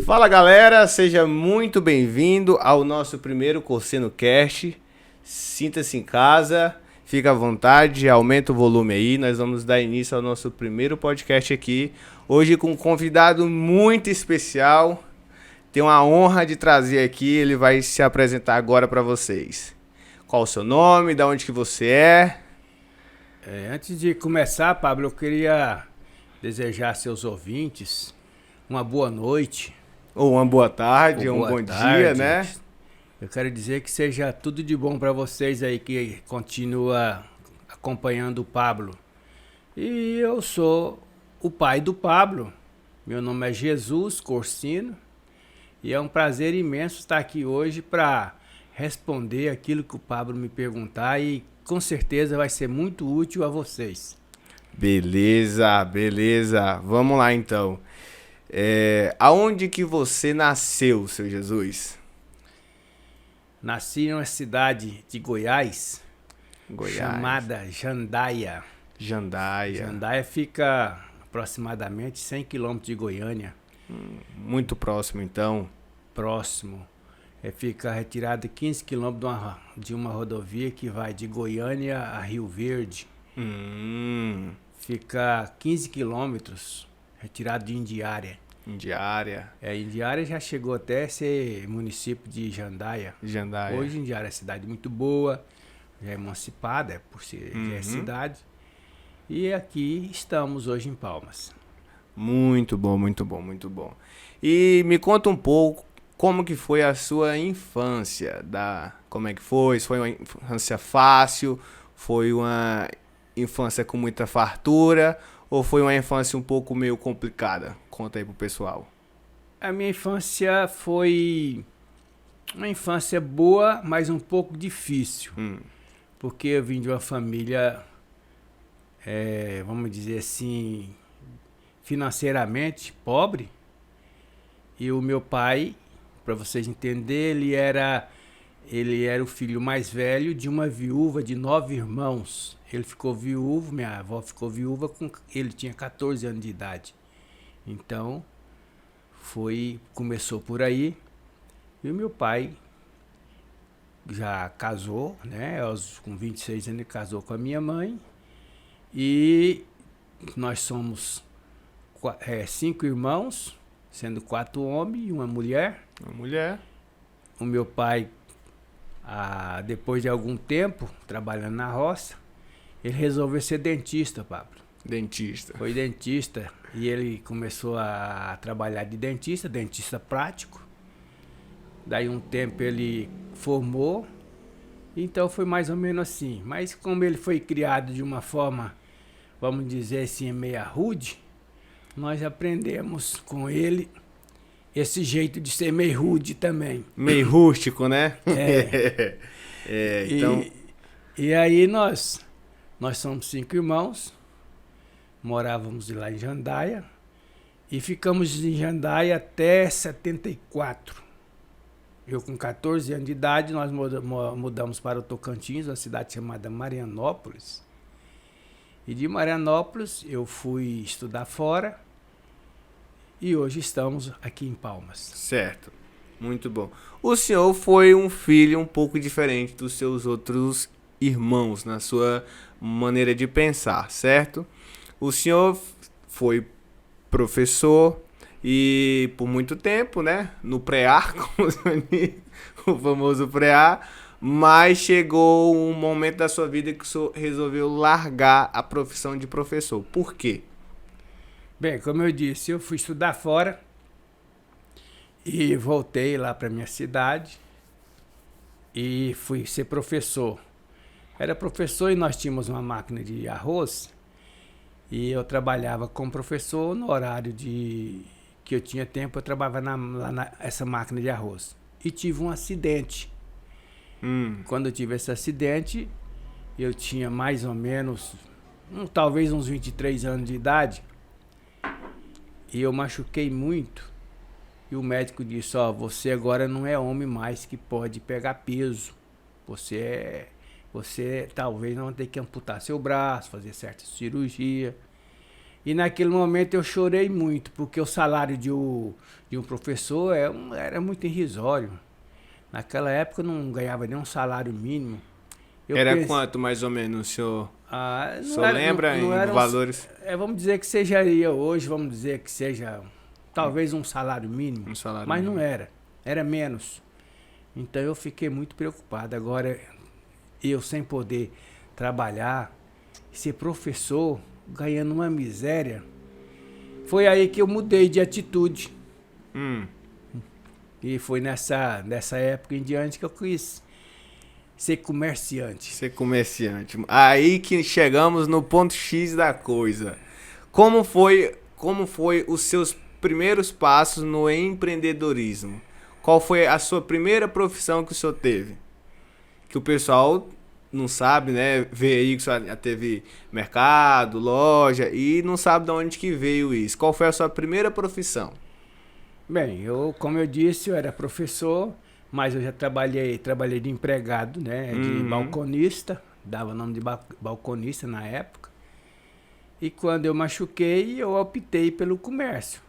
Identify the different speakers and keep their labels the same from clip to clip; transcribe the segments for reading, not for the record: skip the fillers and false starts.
Speaker 1: Fala galera, seja muito bem-vindo ao nosso primeiro Corseno Cast. Sinta-se em casa, fica à vontade, aumenta o volume aí. Nós vamos dar início ao nosso primeiro podcast aqui. Hoje com um convidado muito especial. Tenho a honra de trazer aqui, ele vai se apresentar agora para vocês. Qual o seu nome, de onde que você é?
Speaker 2: Antes de começar, Pablo, eu queria desejar a seus ouvintes uma boa noite.
Speaker 1: Ou uma boa tarde, ou um bom dia, né?
Speaker 2: Eu quero dizer que seja tudo de bom para vocês aí que continua acompanhando o Pablo. E eu sou o pai do Pablo. Meu nome é Jesus Corsino. E é um prazer imenso estar aqui hoje para responder aquilo que o Pablo me perguntar e com certeza vai ser muito útil a vocês.
Speaker 1: Beleza, beleza. Vamos lá então. Aonde que você nasceu, seu Jesus?
Speaker 2: Nasci em uma cidade de Goiás,
Speaker 1: Goiás.
Speaker 2: chamada Jandaia.
Speaker 1: Jandaia.
Speaker 2: Jandaia fica aproximadamente 100 quilômetros de Goiânia.
Speaker 1: Muito próximo então.
Speaker 2: Próximo. Fica retirado 15 quilômetros de uma rodovia que vai de Goiânia a Rio Verde. Fica 15 quilômetros retirado de Indiária.
Speaker 1: Indiária.
Speaker 2: Indiária já chegou até ser município de Jandaia.
Speaker 1: Jandaia.
Speaker 2: Hoje Indiária é cidade muito boa, já é emancipada, por ser já é cidade. E aqui estamos hoje em Palmas.
Speaker 1: Muito bom, muito bom, muito bom. E me conta um pouco como que foi a sua infância, como é que foi? Se foi uma infância fácil? Foi uma infância com muita fartura? Ou foi uma infância um pouco meio complicada? Conta aí pro pessoal.
Speaker 2: A minha infância foi uma infância boa, mas um pouco difícil. Porque eu vim de uma família, vamos dizer assim, financeiramente pobre. E o meu pai, para vocês entenderem, ele era o filho mais velho de uma viúva de 9 irmãos. Ele ficou viúvo, minha avó ficou viúva, ele tinha 14 anos de idade. Então, começou por aí. E o meu pai já casou, né? Com 26 anos ele casou com a minha mãe. E nós somos 5 irmãos, sendo 4 homens e uma mulher.
Speaker 1: Uma mulher.
Speaker 2: O meu pai, depois de algum tempo trabalhando na roça, ele resolveu ser dentista, Pablo.
Speaker 1: Dentista.
Speaker 2: Foi dentista e ele começou a trabalhar de dentista prático. Daí um tempo ele formou, então foi mais ou menos assim. Mas como ele foi criado de uma forma, vamos dizer assim, meia rude, nós aprendemos com ele esse jeito de ser meio rude também.
Speaker 1: Meio rústico, né?
Speaker 2: Então... E aí nós somos 5 irmãos, morávamos lá em Jandaia e ficamos em Jandaia até 74. Eu com 14 anos de idade, nós mudamos para o Tocantins, uma cidade chamada Marianópolis. E de Marianópolis eu fui estudar fora. E hoje estamos aqui em Palmas.
Speaker 1: Certo, muito bom. O senhor foi um filho um pouco diferente dos seus outros irmãos na sua maneira de pensar, certo? O senhor foi professor e por muito tempo, né? No pré-A, o famoso pré-A, mas chegou um momento da sua vida que o senhor resolveu largar a profissão de professor. Por quê?
Speaker 2: Bem, como eu disse, eu fui estudar fora e voltei lá para minha cidade e fui ser professor. Era professor e nós tínhamos uma máquina de arroz e eu trabalhava como professor no horário que eu tinha tempo, eu trabalhava lá nessa máquina de arroz. E tive um acidente. Quando eu tive esse acidente, eu tinha mais ou menos, talvez uns 23 anos de idade. E eu machuquei muito. E o médico disse, você agora não é homem mais que pode pegar peso. Você talvez não vai ter que amputar seu braço, fazer certa cirurgia. E naquele momento eu chorei muito, porque o salário de um professor era muito irrisório. Naquela época eu não ganhava nem um salário mínimo. Eu
Speaker 1: Era
Speaker 2: pense-
Speaker 1: quanto mais ou menos, senhor?
Speaker 2: o
Speaker 1: O senhor lembra
Speaker 2: não
Speaker 1: em
Speaker 2: era
Speaker 1: valores?
Speaker 2: vamos dizer que seja aí hoje, vamos dizer que seja talvez um salário mínimo,
Speaker 1: Um salário
Speaker 2: mas não
Speaker 1: mínimo.
Speaker 2: era menos. Então eu fiquei muito preocupado. Agora eu sem poder trabalhar, ser professor, ganhando uma miséria, foi aí que eu mudei de atitude.
Speaker 1: Hum,
Speaker 2: E foi nessa época em diante que eu quis ser comerciante.
Speaker 1: ser comerciante. Aí que chegamos no ponto X da coisa. Como foi os seus primeiros passos no empreendedorismo? Qual foi a sua primeira profissão que o senhor teve? Que o pessoal não sabe, né? Vê aí que o senhor já teve mercado, loja e não sabe de onde que veio isso. Qual foi a sua primeira profissão?
Speaker 2: Bem, como eu disse, eu era professor, mas eu já trabalhei de empregado, né? De
Speaker 1: Uhum.
Speaker 2: balconista, dava o nome de balconista na época. E quando eu machuquei, eu optei pelo comércio.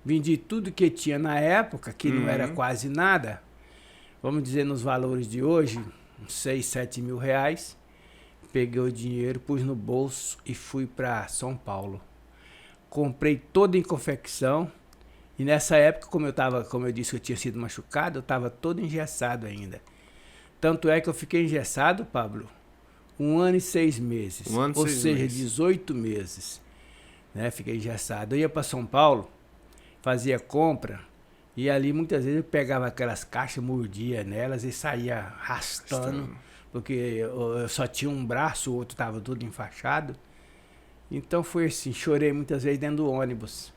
Speaker 2: Vendi tudo que tinha na época, que não era
Speaker 1: Uhum.
Speaker 2: quase nada. Vamos dizer, nos valores de hoje, uns 6, 7 mil reais. Peguei o dinheiro, pus no bolso e fui para São Paulo. Comprei toda em confecção. E nessa época, como eu disse que eu tinha sido machucado, eu estava todo engessado ainda. Tanto é que eu fiquei engessado, Pablo, 1 ano e 6 meses.
Speaker 1: 1 ano e
Speaker 2: Ou
Speaker 1: 6
Speaker 2: seja,
Speaker 1: meses.
Speaker 2: 18 meses. Né? Fiquei engessado. Eu ia para São Paulo, fazia compra, e ali muitas vezes eu pegava aquelas caixas, mordia nelas e saía arrastando, porque eu só tinha um braço, o outro estava tudo enfaixado. Então foi assim, chorei muitas vezes dentro do ônibus.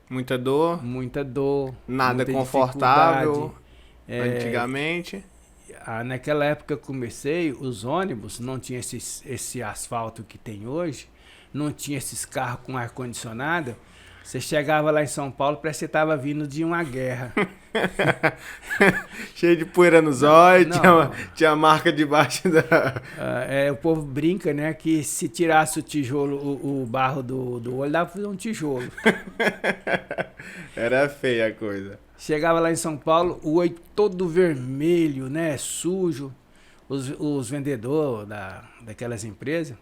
Speaker 1: Muita dor,
Speaker 2: Muita dor,
Speaker 1: nada
Speaker 2: muita
Speaker 1: confortável.
Speaker 2: dificuldade. É,
Speaker 1: Antigamente.
Speaker 2: naquela época que eu comecei, os ônibus não tinha esse asfalto que tem hoje, não tinha esses carros com ar-condicionado. Você chegava lá em São Paulo, parece que você estava vindo de uma guerra.
Speaker 1: Cheio de poeira nos olhos,
Speaker 2: não,
Speaker 1: tinha,
Speaker 2: não.
Speaker 1: tinha marca debaixo da.
Speaker 2: O povo brinca, né, que se tirasse o tijolo, o barro do olho, dava pra fazer um tijolo.
Speaker 1: Era feia a coisa.
Speaker 2: Chegava lá em São Paulo, o olho todo vermelho, né, sujo. Os vendedores daquelas empresas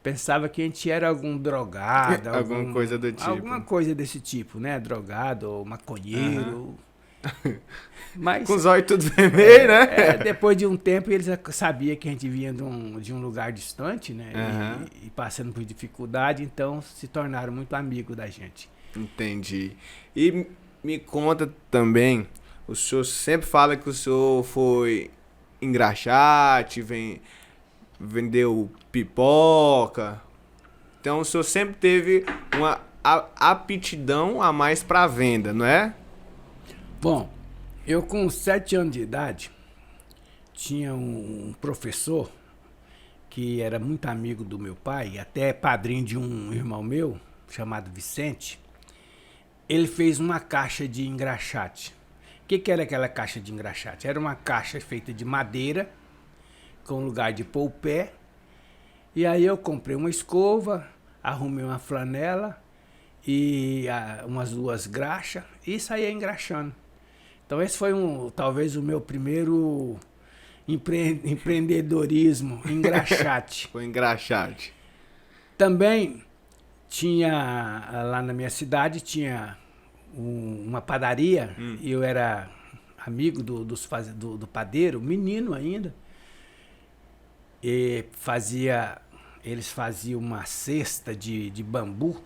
Speaker 2: pensavam que a gente era algum drogado.
Speaker 1: Alguma coisa do tipo.
Speaker 2: Alguma coisa desse tipo, né, drogado ou maconheiro. Mas
Speaker 1: Com os olhos tudo vermelho, né?
Speaker 2: depois de um tempo eles sabiam que a gente vinha de um lugar distante, né,
Speaker 1: Aham.
Speaker 2: e passando por dificuldade, então se tornaram muito amigos da gente.
Speaker 1: Entendi. E me conta também, o senhor sempre fala que o senhor foi engraxate, vendeu pipoca. Então o senhor sempre teve uma aptidão a mais para venda, não é?
Speaker 2: Bom, eu com 7 anos de idade, tinha um professor que era muito amigo do meu pai, até padrinho de um irmão meu, chamado Vicente. Ele fez uma caixa de engraxate. O que era aquela caixa de engraxate? Era uma caixa feita de madeira, com lugar de pôr o pé. E aí eu comprei uma escova, arrumei uma flanela e umas 2 graxas e saía engraxando. Então esse foi talvez o meu primeiro empreendedorismo, engraxate.
Speaker 1: Foi engraxate.
Speaker 2: Também tinha, lá na minha cidade, tinha uma padaria, e eu era amigo do padeiro, menino ainda. E eles faziam uma cesta de bambu,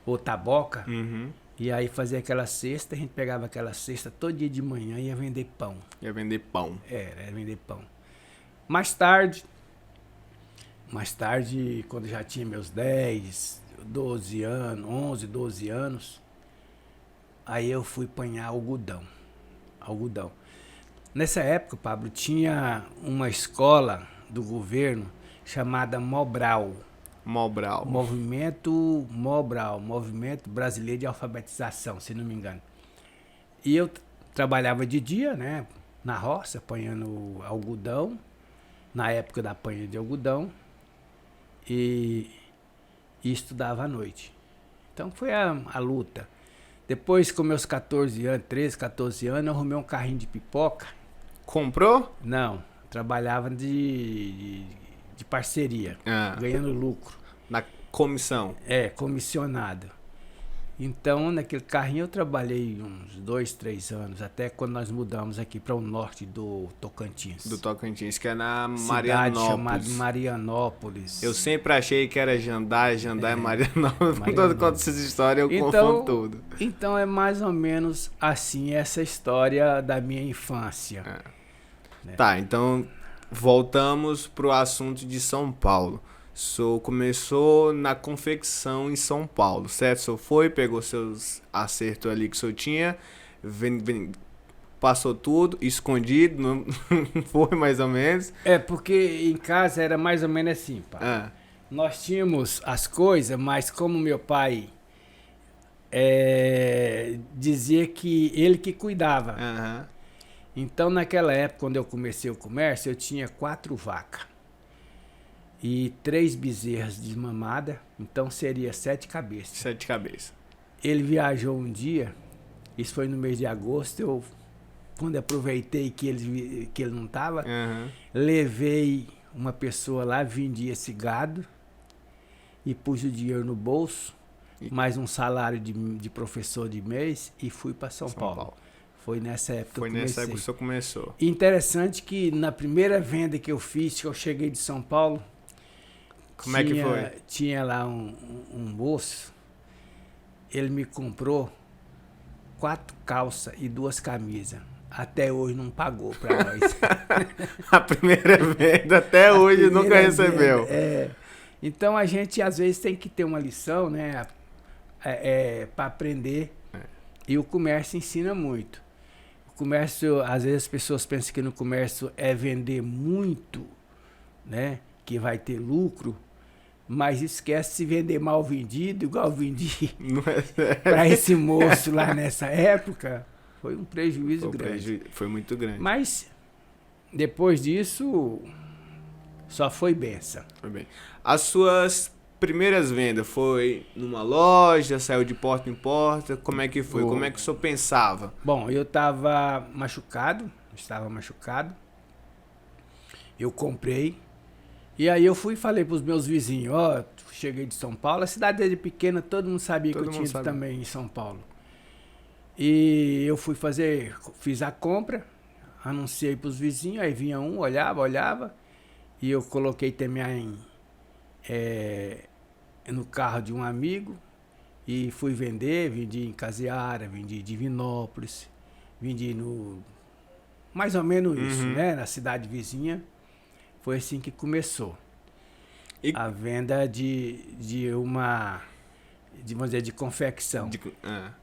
Speaker 2: ou taboca,
Speaker 1: Uhum.
Speaker 2: e aí fazia aquela cesta, a gente pegava aquela cesta todo dia de manhã e ia vender pão.
Speaker 1: Ia vender pão.
Speaker 2: Era vender pão. Mais tarde, quando já tinha meus 10, 12 anos, 11, 12 anos, aí eu fui apanhar algodão. Nessa época, Pablo, tinha uma escola do governo chamada Mobral.
Speaker 1: Mobral.
Speaker 2: Movimento Brasileiro de Alfabetização, se não me engano. E eu trabalhava de dia, né, na roça, apanhando algodão, na época da apanha de algodão. E e estudava à noite. Então foi a luta. Depois, com meus 14 anos, 13, 14 anos, eu arrumei um carrinho de pipoca.
Speaker 1: Comprou?
Speaker 2: Não, trabalhava de parceria, ganhando lucro.
Speaker 1: Na comissão?
Speaker 2: Comissionado. Então, naquele carrinho eu trabalhei uns 2, 3 anos, até quando nós mudamos aqui para o norte do Tocantins.
Speaker 1: Do Tocantins, que é na
Speaker 2: Cidade chamada
Speaker 1: Marianópolis.
Speaker 2: Marianópolis.
Speaker 1: Eu sempre achei que era Jandai é Marianópolis. Quando conto essas histórias, eu confundo tudo.
Speaker 2: Então é mais ou menos assim essa história da minha infância. Né?
Speaker 1: Tá, então voltamos pro assunto de São Paulo. O senhor começou na confecção em São Paulo, certo? O senhor foi, pegou seus acertos ali que o senhor tinha, passou tudo, escondido, não foi mais ou menos?
Speaker 2: Porque em casa era mais ou menos assim, pai. Nós tínhamos as coisas, mas como meu pai dizia que ele que cuidava. Então naquela época, quando eu comecei o comércio, eu tinha 4 vacas. E 3 bezerras de mamada, então seria 7 cabeças.
Speaker 1: 7 cabeças.
Speaker 2: Ele viajou um dia, isso foi no mês de agosto, quando aproveitei que ele não estava, levei uma pessoa lá, vendi esse gado e pus o dinheiro no bolso, mais um salário de professor de mês e fui para São Paulo. Foi nessa época que eu comecei. Foi nessa época que o
Speaker 1: senhor começou.
Speaker 2: Interessante que na primeira venda que eu fiz, que eu cheguei de São Paulo,
Speaker 1: como é que foi?
Speaker 2: Tinha lá um moço, ele me comprou 4 calças e 2 camisas. Até hoje não pagou pra nós.
Speaker 1: A primeira venda até hoje nunca recebeu.
Speaker 2: Então a gente às vezes tem que ter uma lição, né? Para aprender. E o comércio ensina muito. O comércio, às vezes as pessoas pensam que no comércio é vender muito, né? Que vai ter lucro, mas esquece de vender mal vendido, igual vendi para esse moço lá nessa época, foi um prejuízo grande.
Speaker 1: Foi muito grande.
Speaker 2: Mas depois disso, só foi benção.
Speaker 1: Foi bem. As suas primeiras vendas foi numa loja, saiu de porta em porta, como é que foi? Como é que o senhor pensava?
Speaker 2: Bom, eu estava machucado, eu comprei. E aí eu fui e falei pros meus vizinhos, cheguei de São Paulo, a cidade desde pequena, todo mundo sabia que eu tinha ido também em São Paulo. E eu fiz a compra, anunciei pros vizinhos, aí vinha um, olhava, e eu coloquei também no carro de um amigo, e fui vendi em Caseara, vendi em Divinópolis, vendi mais ou menos isso, né, na cidade vizinha. Foi assim que começou a venda vamos dizer, de confecção.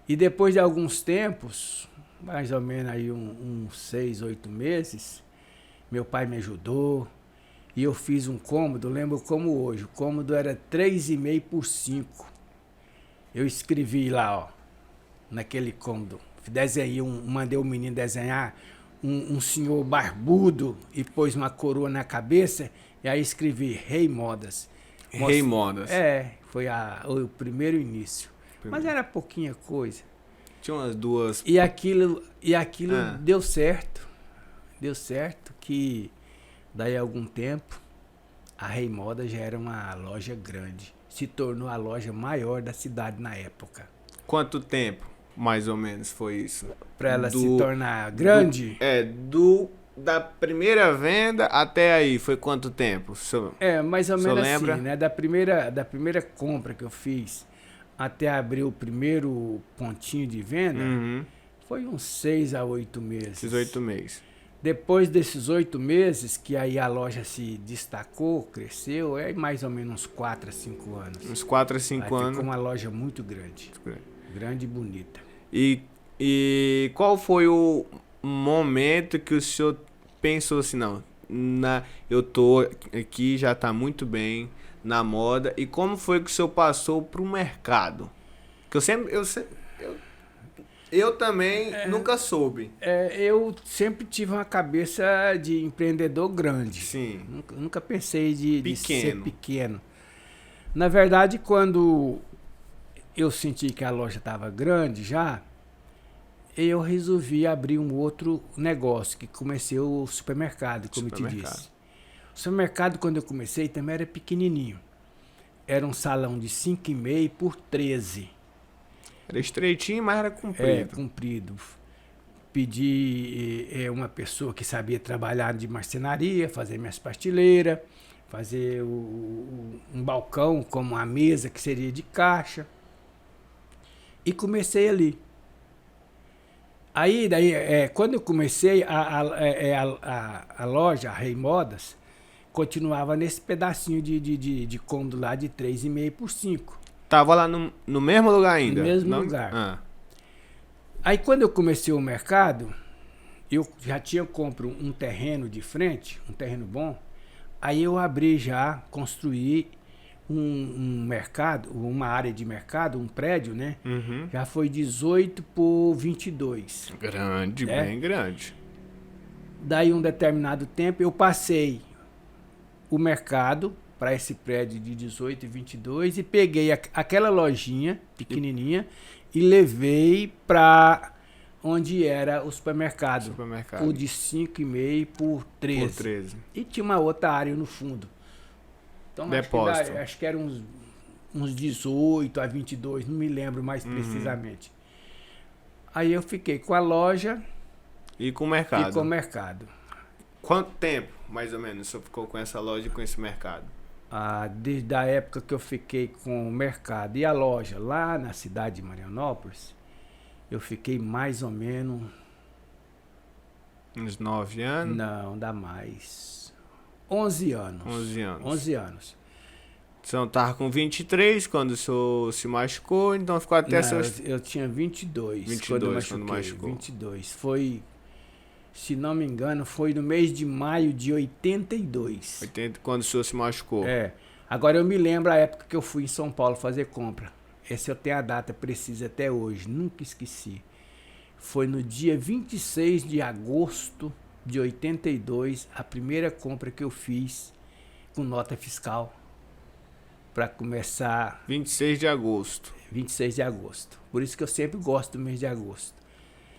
Speaker 2: E depois de alguns tempos, mais ou menos aí uns 6, 8 meses, meu pai me ajudou e eu fiz um cômodo, lembro como hoje, o cômodo era 3,5 por 5. Eu escrevi lá, naquele cômodo, mandei o menino desenhar um senhor barbudo e pôs uma coroa na cabeça, e aí escrevi Rei Modas.
Speaker 1: Rei Modas.
Speaker 2: Foi o primeiro início. Mas era pouquinha coisa.
Speaker 1: Tinha umas 2...
Speaker 2: E aquilo deu certo. Deu certo que daí a algum tempo a Rei Modas já era uma loja grande. Se tornou a loja maior da cidade na época.
Speaker 1: Quanto tempo, mais ou menos, foi isso?
Speaker 2: Para ela se tornar grande?
Speaker 1: Da primeira venda até aí, foi quanto tempo?
Speaker 2: Mais ou menos
Speaker 1: lembra?
Speaker 2: assim, né? Da primeira compra que eu fiz até abrir o primeiro pontinho de venda, foi uns 6 a 8 meses.
Speaker 1: Esses 8 meses.
Speaker 2: Depois desses 8 meses, que aí a loja se destacou, cresceu, mais ou menos uns 4 a 5 anos.
Speaker 1: Uns 4 a 5 anos.
Speaker 2: Ficou uma loja muito grande. Grande e bonita.
Speaker 1: E qual foi o momento que o senhor pensou assim, não, eu tô aqui, já tá muito bem na moda, e como foi que o senhor passou pro mercado? Que eu também nunca soube.
Speaker 2: Eu sempre tive uma cabeça de empreendedor grande.
Speaker 1: Sim.
Speaker 2: Nunca pensei de ser pequeno. Na verdade, quando eu senti que a loja estava grande já, eu resolvi abrir um outro negócio, que comecei o supermercado, como eu te disse. O supermercado, quando eu comecei, também era pequenininho. Era um salão de 5,5 por 13.
Speaker 1: Era estreitinho, mas era comprido.
Speaker 2: Comprido. Pedi uma pessoa que sabia trabalhar de marcenaria, fazer minhas prateleiras, fazer um balcão como a mesa que seria de caixa. E comecei ali. Aí, quando eu comecei, a loja, a Rei Modas, continuava nesse pedacinho de cômodo lá de 3,5 por 5.
Speaker 1: Tava lá no mesmo lugar ainda?
Speaker 2: No mesmo lugar. Aí, quando eu comecei o mercado, eu já tinha compro um terreno de frente, um terreno bom. Aí eu abri já, construí um mercado, uma área de mercado, um prédio, né?
Speaker 1: Uhum.
Speaker 2: Já foi 18 por 22.
Speaker 1: Grande, bem grande.
Speaker 2: Daí, um determinado tempo, eu passei o mercado para esse prédio de 18 e 22 e peguei aquela lojinha pequenininha e levei para onde era o supermercado. O de 5,5 por 13. E tinha uma outra área no fundo. Então, acho que era uns 18 a 22, não me lembro mais precisamente. Aí eu fiquei com a loja
Speaker 1: e com o mercado. Quanto tempo, mais ou menos, você ficou com essa loja e com esse mercado?
Speaker 2: Desde a época que eu fiquei com o mercado e a loja lá na cidade de Marianópolis, eu fiquei mais ou menos...
Speaker 1: Uns 9 anos?
Speaker 2: Não, dá mais. 11 anos. 11 anos.
Speaker 1: Você estava com 23 quando o senhor se machucou, então ficou até seus...
Speaker 2: Eu tinha 22 quando machucou. 22. Foi, se não me engano, foi no mês de maio de 82.
Speaker 1: Quando o senhor se machucou.
Speaker 2: Agora eu me lembro a época que eu fui em São Paulo fazer compra. Essa eu tenho a data precisa até hoje, nunca esqueci. Foi no dia 26 de agosto de 82, a primeira compra que eu fiz com nota fiscal para começar...
Speaker 1: 26 de agosto.
Speaker 2: 26 de agosto. Por isso que eu sempre gosto do mês de agosto.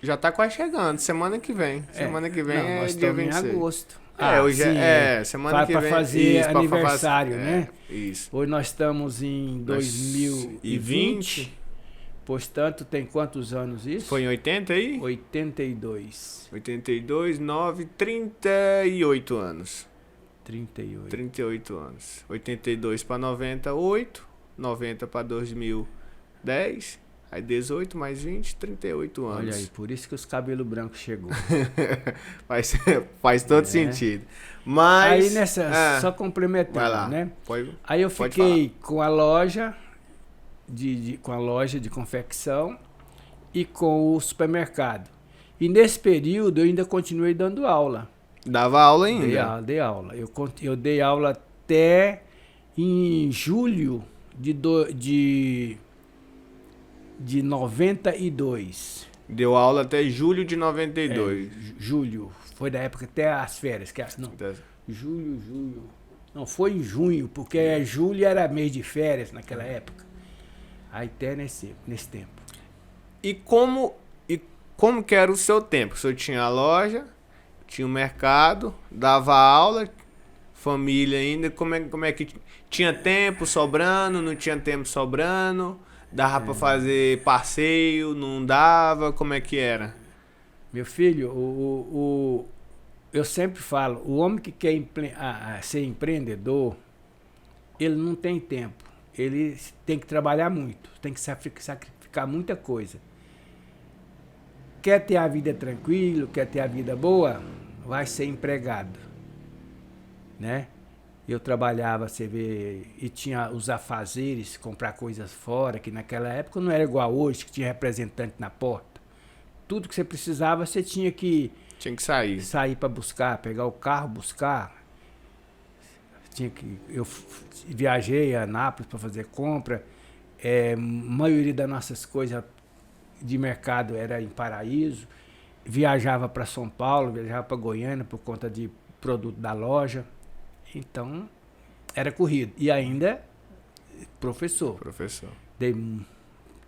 Speaker 1: Já tá quase chegando, semana que vem. Semana que vem é
Speaker 2: nós
Speaker 1: dia
Speaker 2: estamos
Speaker 1: 26.
Speaker 2: em agosto.
Speaker 1: Hoje semana que vem.
Speaker 2: Para fazer aniversário, né?
Speaker 1: Isso.
Speaker 2: Hoje nós estamos em 2020. Portanto, tem quantos anos isso?
Speaker 1: Foi em 80 aí?
Speaker 2: 82.
Speaker 1: 82, 9, 38 anos. 38 anos. 82 para 98, 90 para 2010, aí 18 mais 20, 38 anos.
Speaker 2: Olha aí, por isso que os cabelos brancos chegou.
Speaker 1: faz todo sentido. Mas...
Speaker 2: Aí só complementando, né? Aí eu fiquei com a loja... com a loja de confecção e com o supermercado. E nesse período eu ainda continuei dando aula.
Speaker 1: Dava aula ainda?
Speaker 2: Dei aula. Eu dei aula até em julho de 92.
Speaker 1: Deu aula até julho de 92.
Speaker 2: Julho. Foi da época até as férias. Julho. Não, foi em junho, porque julho era mês de férias naquela época. Aí até nesse tempo.
Speaker 1: E como que era o seu tempo? O senhor tinha a loja, tinha o mercado, dava aula, família ainda, como é que tinha tempo sobrando, não tinha tempo sobrando, dava para fazer passeio, não dava, como é que era?
Speaker 2: Meu filho, eu sempre falo, o homem que quer ser empreendedor, ele não tem tempo. Ele tem que trabalhar muito, tem que sacrificar muita coisa. Quer ter a vida tranquila, quer ter a vida boa, vai ser empregado, né? Eu trabalhava, você vê, e tinha os afazeres, comprar coisas fora, que naquela época não era igual hoje, que tinha representante na porta. Tudo que você precisava, você tinha que sair para buscar, pegar o carro, buscar. Eu viajei a Anápolis para fazer compra. A maioria das nossas coisas de mercado era em Paraíso. Viajava para São Paulo, viajava para Goiânia por conta de produto da loja. Então, era corrido. E ainda professor.
Speaker 1: Professor.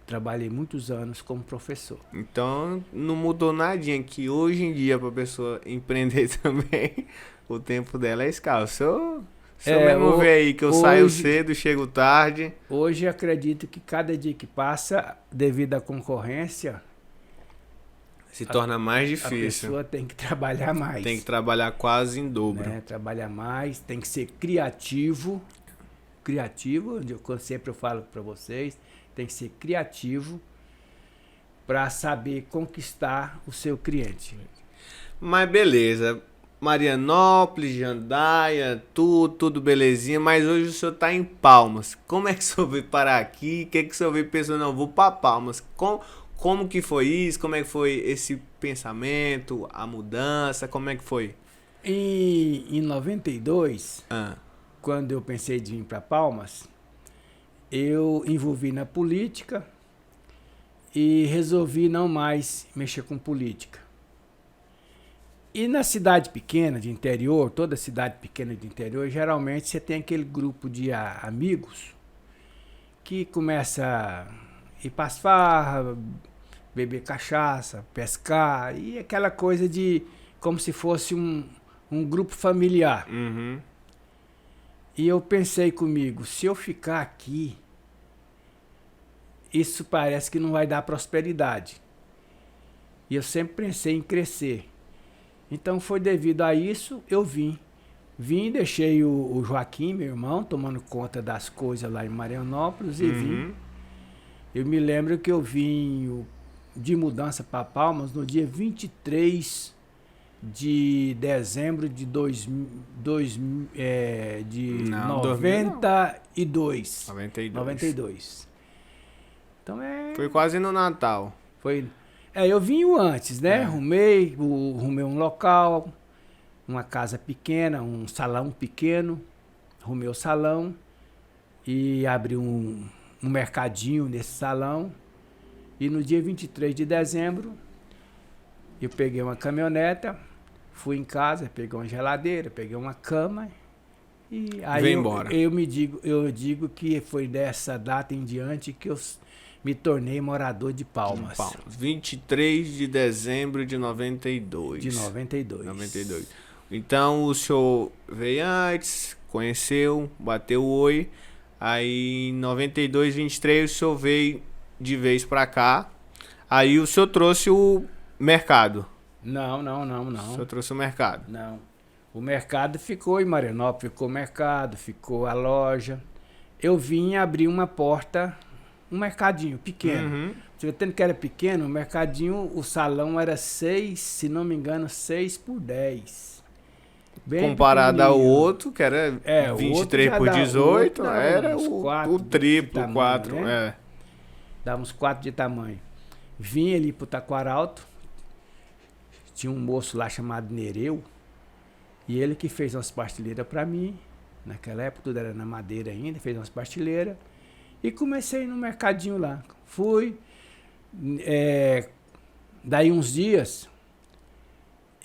Speaker 2: Trabalhei muitos anos como professor.
Speaker 1: Então, não mudou nadinha, que hoje em dia, pra pessoa empreender também, o tempo dela é escasso. Se eu mesmo ver aí que eu saio cedo, chego tarde.
Speaker 2: Hoje acredito que cada dia que passa, devido à concorrência,
Speaker 1: se torna mais difícil.
Speaker 2: A pessoa tem que trabalhar mais.
Speaker 1: Tem que trabalhar quase em dobro.
Speaker 2: Né? Trabalhar mais, tem que ser criativo. Criativo, sempre eu falo para vocês, tem que ser criativo para saber conquistar o seu cliente.
Speaker 1: Mas beleza. Marianópolis, Jandaia, tudo belezinha, mas hoje o senhor tá em Palmas. Como é que o senhor veio parar aqui? O que o senhor veio pensando, não, vou para Palmas? Como que foi isso? Como é que foi esse pensamento, a mudança? Como é que foi?
Speaker 2: Em 92, quando eu pensei de vir para Palmas, eu envolvi na política e resolvi não mais mexer com política. E na cidade pequena de interior, toda cidade pequena de interior, geralmente você tem aquele grupo de amigos que começa a ir para as farras, beber cachaça, pescar, e aquela coisa de como se fosse um grupo familiar.
Speaker 1: Uhum.
Speaker 2: E eu pensei comigo, se eu ficar aqui, isso parece que não vai dar prosperidade. E eu sempre pensei em crescer. Então foi devido a isso, eu vim. Vim, deixei o Joaquim, meu irmão, tomando conta das coisas lá em Marianópolis e vim. Eu me lembro que eu vim de mudança para Palmas no dia 23 de dezembro de 92. 92. Então
Speaker 1: Foi quase no Natal.
Speaker 2: Foi. Eu vim antes, né? Arrumei um local, uma casa pequena, um salão pequeno. Arrumei o salão e abri um mercadinho nesse salão. E no dia 23 de dezembro, eu peguei uma caminhoneta, fui em casa, peguei uma geladeira, peguei uma cama. E aí eu digo que foi dessa data em diante que eu me tornei morador de Palmas.
Speaker 1: 23 de dezembro de 92.
Speaker 2: De 92.
Speaker 1: Então o senhor veio antes, conheceu, bateu o oi. Aí em 92, 23, o senhor veio de vez pra cá. Aí o senhor trouxe o mercado.
Speaker 2: Não.
Speaker 1: O senhor trouxe o mercado.
Speaker 2: Não. O mercado ficou em Marianópolis, ficou o mercado, ficou a loja. Eu vim abrir uma porta, um mercadinho pequeno. Você tendo que era pequeno, o mercadinho, o salão era 6, se não me engano, 6 por 10. Bem
Speaker 1: comparado ao outro, que era 23 por 18, era o triplo, 4.
Speaker 2: Né? Dava uns 4 de tamanho. Vim ali pro Taquaralto, tinha um moço lá chamado Nereu, e ele que fez umas partilheiras para mim. Naquela época tudo era na madeira ainda, fez umas partilheiras. E comecei no mercadinho lá. Fui. Daí uns dias,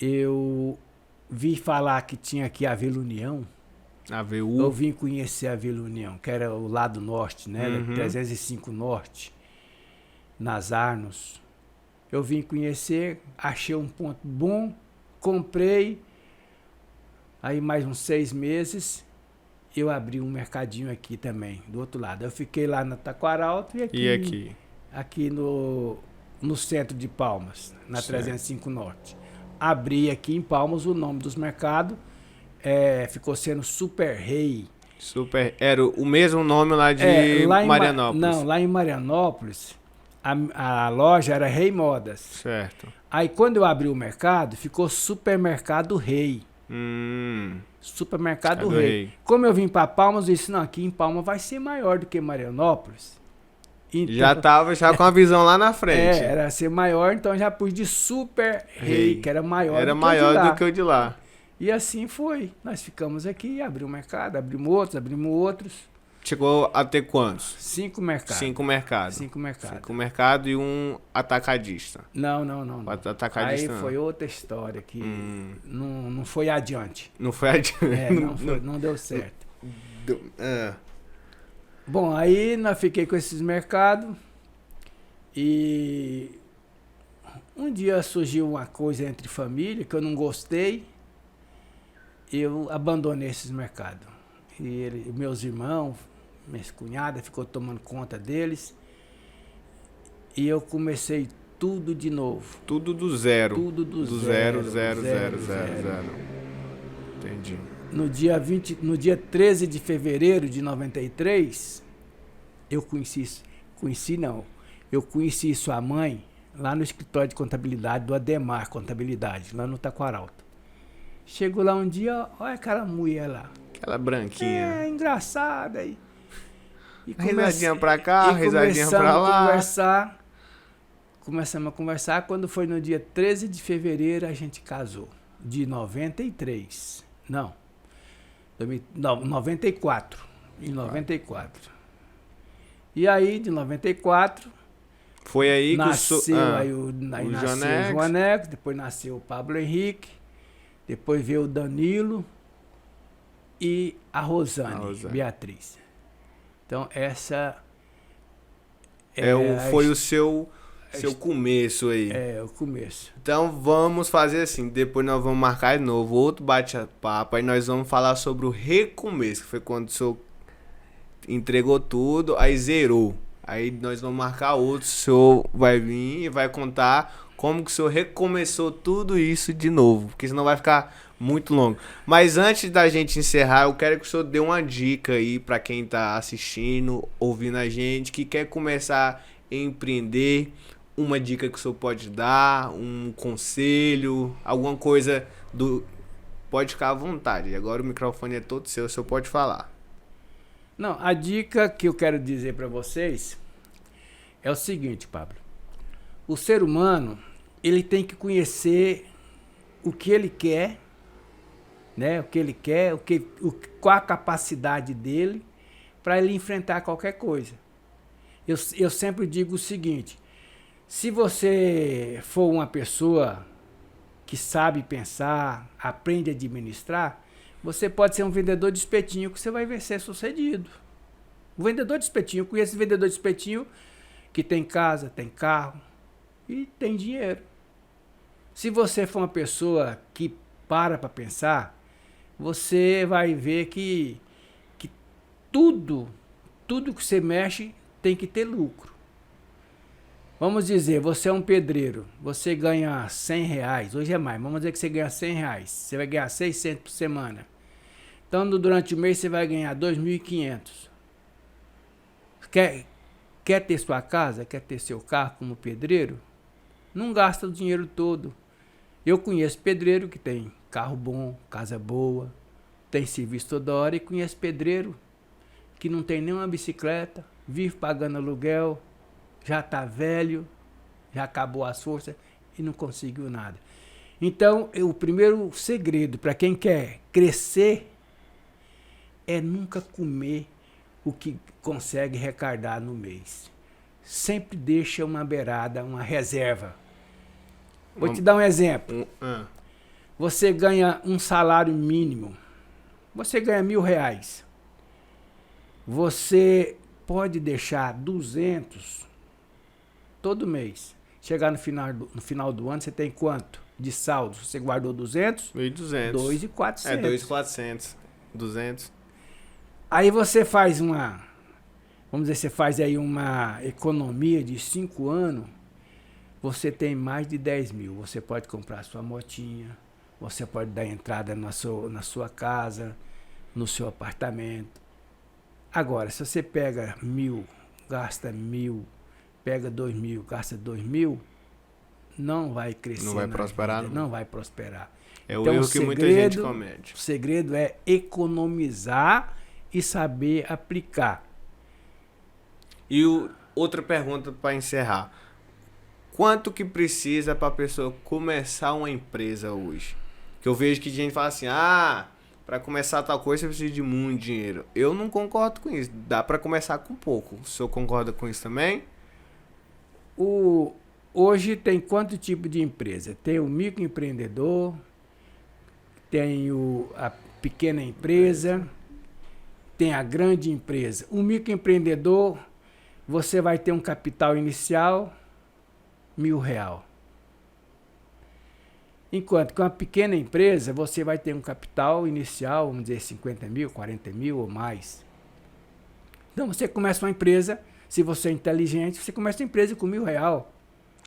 Speaker 2: eu vi falar que tinha aqui a Vila União.
Speaker 1: AVU.
Speaker 2: Eu vim conhecer a Vila União, que era o lado norte, né? 305 Norte, nas Arnos. Eu vim conhecer, achei um ponto bom, comprei. Aí mais uns 6 meses, eu abri um mercadinho aqui também, do outro lado. Eu fiquei lá na Taquaralto e aqui no centro de Palmas, na 305 Norte. Abri aqui em Palmas o nome dos mercados, ficou sendo Super Rei.
Speaker 1: Era o mesmo nome lá de Marianópolis.
Speaker 2: Não, lá em Marianópolis, a loja era Rei Modas.
Speaker 1: Certo.
Speaker 2: Aí quando eu abri o mercado, ficou Supermercado Rei. Supermercado Rei. Como eu vim para Palmas, eu disse, não, aqui em Palmas vai ser maior do que Marianópolis. Então,
Speaker 1: já tava com a visão lá na frente.
Speaker 2: Era ser maior, então já pus de Super Rei, que era maior
Speaker 1: do que o de lá.
Speaker 2: E assim foi. Nós ficamos aqui, abrimos o mercado, abrimos outros.
Speaker 1: Chegou a ter quantos?
Speaker 2: 5 mercados.
Speaker 1: 5 mercados.
Speaker 2: 5 mercados.
Speaker 1: 5 mercados e um atacadista.
Speaker 2: Não.
Speaker 1: Atacadista
Speaker 2: aí foi outra história que não foi adiante.
Speaker 1: Não foi adiante.
Speaker 2: Não deu certo. Bom, aí nós fiquei com esses mercados e um dia surgiu uma coisa entre família que eu não gostei, eu abandonei esses mercados. E meus irmãos, minha cunhada ficou tomando conta deles e eu comecei tudo de novo.
Speaker 1: Tudo do zero.
Speaker 2: Tudo do
Speaker 1: zero,
Speaker 2: zero.
Speaker 1: zero. Entendi.
Speaker 2: No dia 13 de fevereiro de 93, eu conheci sua mãe lá no escritório de contabilidade do Ademar Contabilidade, lá no Taquaralto. Chegou lá um dia, olha aquela mulher lá.
Speaker 1: Aquela branquinha.
Speaker 2: Engraçada. E
Speaker 1: risadinha pra cá, risadinha pra lá.
Speaker 2: Começamos a conversar. Quando foi no dia 13 de fevereiro, a gente casou. De 93. Não. 94. Em 94. E aí, de 94...
Speaker 1: Foi aí
Speaker 2: nasceu,
Speaker 1: que
Speaker 2: nasceu o Joanex, depois nasceu o Pablo Henrique, depois veio o Danilo e a Rosane. Beatriz. Então, essa...
Speaker 1: foi o seu começo aí.
Speaker 2: É, o começo.
Speaker 1: Então, vamos fazer assim, depois nós vamos marcar de novo outro bate-papo, aí nós vamos falar sobre o recomeço, que foi quando o senhor entregou tudo, aí zerou. Aí nós vamos marcar outro, o senhor vai vir e vai contar como que o senhor recomeçou tudo isso de novo, porque senão vai ficar muito longo. Mas antes da gente encerrar, eu quero que o senhor dê uma dica aí para quem tá assistindo, ouvindo a gente, que quer começar a empreender, uma dica que o senhor pode dar, um conselho, alguma coisa do... Pode ficar à vontade, agora o microfone é todo seu, o senhor pode falar.
Speaker 2: Não, a dica que eu quero dizer para vocês é o seguinte, Pablo. O ser humano, ele tem que conhecer o que ele quer, né? O que ele quer, qual a capacidade dele para ele enfrentar qualquer coisa. Eu sempre digo o seguinte, se você for uma pessoa que sabe pensar, aprende a administrar, você pode ser um vendedor de espetinho que você vai ser sucedido. O vendedor de espetinho, eu conheço vendedor de espetinho que tem casa, tem carro e tem dinheiro. Se você for uma pessoa que para pensar, você vai ver que tudo que você mexe tem que ter lucro. Vamos dizer, você é um pedreiro, você ganha R$100, hoje é mais, vamos dizer que você ganha R$100, você vai ganhar 600 por semana. Então, durante o mês, você vai ganhar 2.500. Quer ter sua casa, quer ter seu carro como pedreiro? Não gasta o dinheiro todo. Eu conheço pedreiro que tem carro bom, casa boa, tem serviço toda hora, e conheço pedreiro que não tem nenhuma bicicleta, vive pagando aluguel, já está velho, já acabou as forças e não conseguiu nada. Então, o primeiro segredo para quem quer crescer é nunca comer o que consegue recardar no mês. Sempre deixa uma beirada, uma reserva. Vou te dar um exemplo. Você ganha um salário mínimo. Você ganha R$1.000. Você pode deixar 200 todo mês. Chegar no final do ano, você tem quanto de saldo? Você guardou 200?
Speaker 1: 1.200.
Speaker 2: 2.400.
Speaker 1: É, 2.400. 200.
Speaker 2: Aí você faz vamos dizer, você faz aí uma economia de 5 anos, você tem mais de 10 mil. Você pode comprar sua motinha, você pode dar entrada na sua casa, no seu apartamento. Agora, se você pega 1.000, gasta 1.000, pega 2.000, gasta 2.000, não vai crescer.
Speaker 1: Não vai prosperar?
Speaker 2: Não vai prosperar.
Speaker 1: É o erro que muita gente comete.
Speaker 2: O segredo é economizar e saber aplicar.
Speaker 1: E outra pergunta para encerrar. Quanto que precisa para a pessoa começar uma empresa hoje? Que eu vejo que gente fala assim, para começar tal coisa você precisa de muito dinheiro. Eu não concordo com isso. Dá para começar com pouco. O senhor concorda com isso também?
Speaker 2: Hoje tem quanto tipo de empresa? Tem o microempreendedor, tem a pequena empresa, tem a grande empresa. O microempreendedor, você vai ter um capital inicial R$ 1.000. Enquanto que uma pequena empresa, você vai ter um capital inicial, vamos dizer, 50 mil, 40 mil ou mais. Então você começa uma empresa, se você é inteligente, você começa uma empresa com R$ 1.000.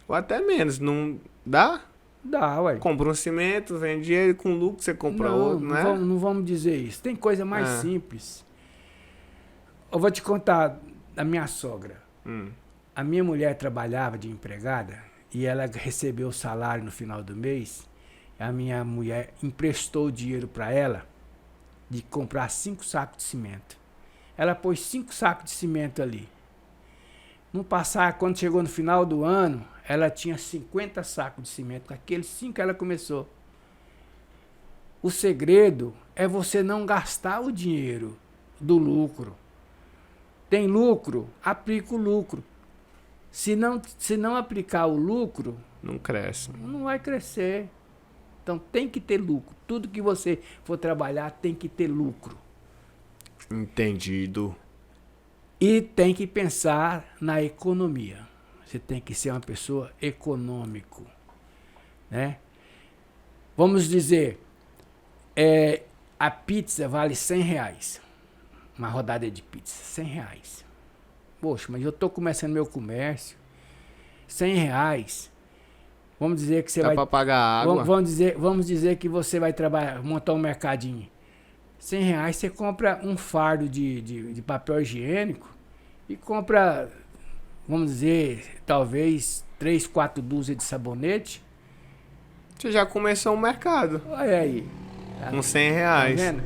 Speaker 1: Ou até menos, não dá?
Speaker 2: Dá, ué.
Speaker 1: Compra um cimento, vende ele, com lucro você compra outro, né?
Speaker 2: Não vamos dizer isso. Tem coisa mais simples. Eu vou te contar da minha sogra. A minha mulher trabalhava de empregada e ela recebeu o salário no final do mês. A minha mulher emprestou o dinheiro para ela de comprar 5 sacos de cimento. Ela pôs 5 sacos de cimento ali. No passar, quando chegou no final do ano, ela tinha 50 sacos de cimento. Com aqueles 5 ela começou. O segredo é você não gastar o dinheiro do lucro. Tem lucro, aplica o lucro. Se não aplicar o lucro,
Speaker 1: não cresce.
Speaker 2: Não vai crescer. Então tem que ter lucro. Tudo que você for trabalhar tem que ter lucro.
Speaker 1: Entendido.
Speaker 2: E tem que pensar na economia. Você tem que ser uma pessoa econômico, né? Vamos dizer, a pizza vale R$ 100. Uma rodada de pizza, R$ 100. Poxa, mas eu estou começando meu comércio, R$ 100. Vamos dizer que você vai...
Speaker 1: Dá para pagar água.
Speaker 2: Vamos dizer que você vai trabalhar, montar um mercadinho. R$ 100 você compra um fardo de papel higiênico e compra, vamos dizer, talvez 3, 4 dúzias de sabonete.
Speaker 1: Você já começou um mercado.
Speaker 2: Olha aí.
Speaker 1: Com R$ 100.
Speaker 2: Tá vendo?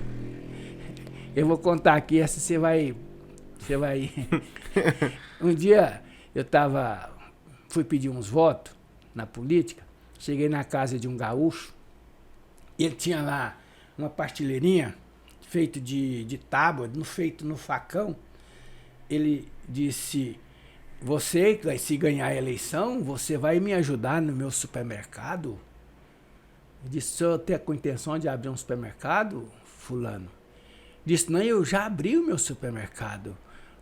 Speaker 2: Eu vou contar aqui, essa você vai... Um dia eu fui pedir uns votos na política, cheguei na casa de um gaúcho, e ele tinha lá uma pastilheirinha feito de tábua, feito no facão. Ele disse: você, se ganhar a eleição, você vai me ajudar no meu supermercado? Eu disse: o senhor tem com intenção de abrir um supermercado, fulano? Disse: não, eu já abri o meu supermercado.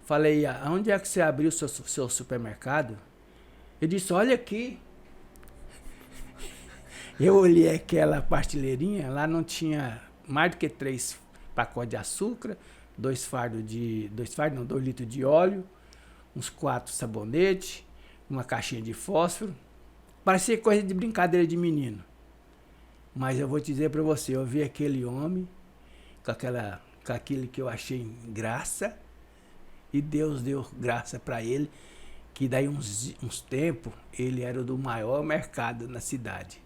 Speaker 2: Falei: aonde é que você abriu o seu supermercado? Ele disse: olha aqui. Eu olhei aquela pastilheirinha, lá não tinha mais do que 3 pacotes de açúcar, 2 litros de óleo, uns 4 sabonetes, uma caixinha de fósforo. Parecia coisa de brincadeira de menino. Mas eu vou te dizer para você, eu vi aquele homem com aquilo que eu achei graça, e Deus deu graça para ele, que daí uns tempos ele era o do maior mercado na cidade.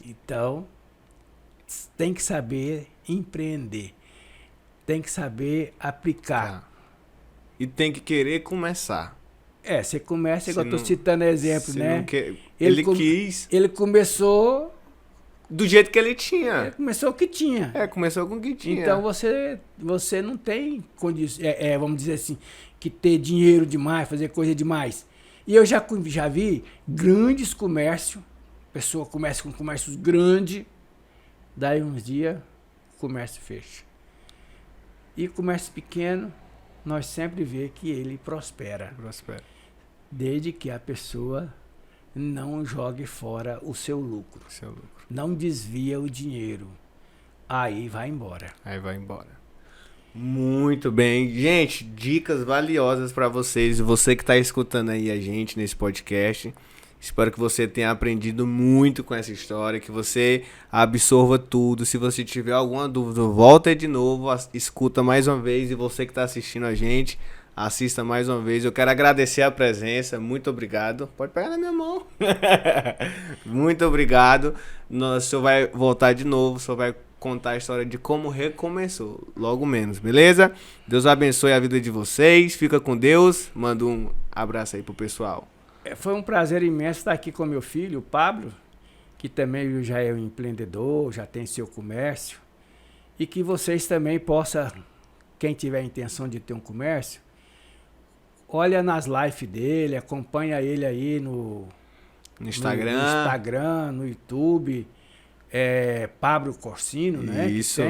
Speaker 2: Então, tem que saber empreender, tem que saber aplicar.
Speaker 1: E tem que querer começar.
Speaker 2: Você começa, igual eu estou citando exemplo, né?
Speaker 1: Ele quis.
Speaker 2: Ele começou...
Speaker 1: do jeito que ele tinha.
Speaker 2: Ele começou o que tinha.
Speaker 1: Começou com o que tinha.
Speaker 2: Então você não tem condição, vamos dizer assim, que ter dinheiro demais, fazer coisa demais. E eu já vi grandes comércios, pessoa começa com comércios grandes, daí uns dias o comércio fecha. E comércio pequeno, nós sempre vê que ele prospera. Desde que a pessoa não jogue fora o seu lucro. Não desvia o dinheiro. Aí vai embora.
Speaker 1: Muito bem. Gente, dicas valiosas para vocês. Você que está escutando aí a gente nesse podcast. Espero que você tenha aprendido muito com essa história, que você absorva tudo. Se você tiver alguma dúvida, volta aí de novo, escuta mais uma vez. E você que está assistindo a gente, assista mais uma vez. Eu quero agradecer a presença. Muito obrigado. Pode pegar na minha mão. Muito obrigado. O senhor vai voltar de novo. O senhor vai contar a história de como recomeçou. Logo menos, beleza? Deus abençoe a vida de vocês. Fica com Deus. Manda um abraço aí pro pessoal.
Speaker 2: Foi um prazer imenso estar aqui com meu filho, o Pablo, que também já é um empreendedor, já tem seu comércio. E que vocês também possam, quem tiver a intenção de ter um comércio, olha nas lives dele, acompanha ele aí no
Speaker 1: Instagram,
Speaker 2: no YouTube, Pablo Corsino, né?
Speaker 1: Isso.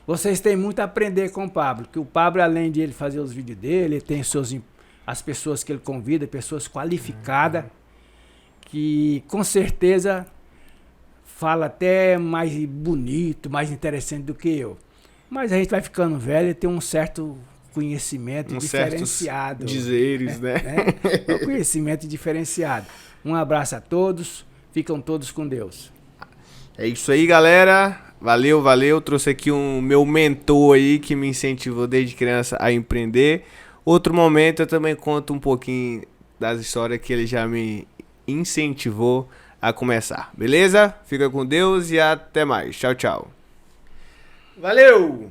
Speaker 2: Vocês têm muito a aprender com o Pablo, que o Pablo, além de ele fazer os vídeos dele, ele tem as pessoas que ele convida, pessoas qualificadas, que com certeza fala até mais bonito, mais interessante do que eu. Mas a gente vai ficando velho e tem um certo conhecimento diferenciado.
Speaker 1: Dizeres, né?
Speaker 2: Um conhecimento diferenciado. Um abraço a todos, ficam todos com Deus.
Speaker 1: É isso aí, galera. Valeu, valeu. Trouxe aqui um meu mentor aí que me incentivou desde criança a empreender. Outro momento eu também conto um pouquinho das histórias que ele já me incentivou a começar. Beleza? Fica com Deus e até mais. Tchau, tchau. Valeu!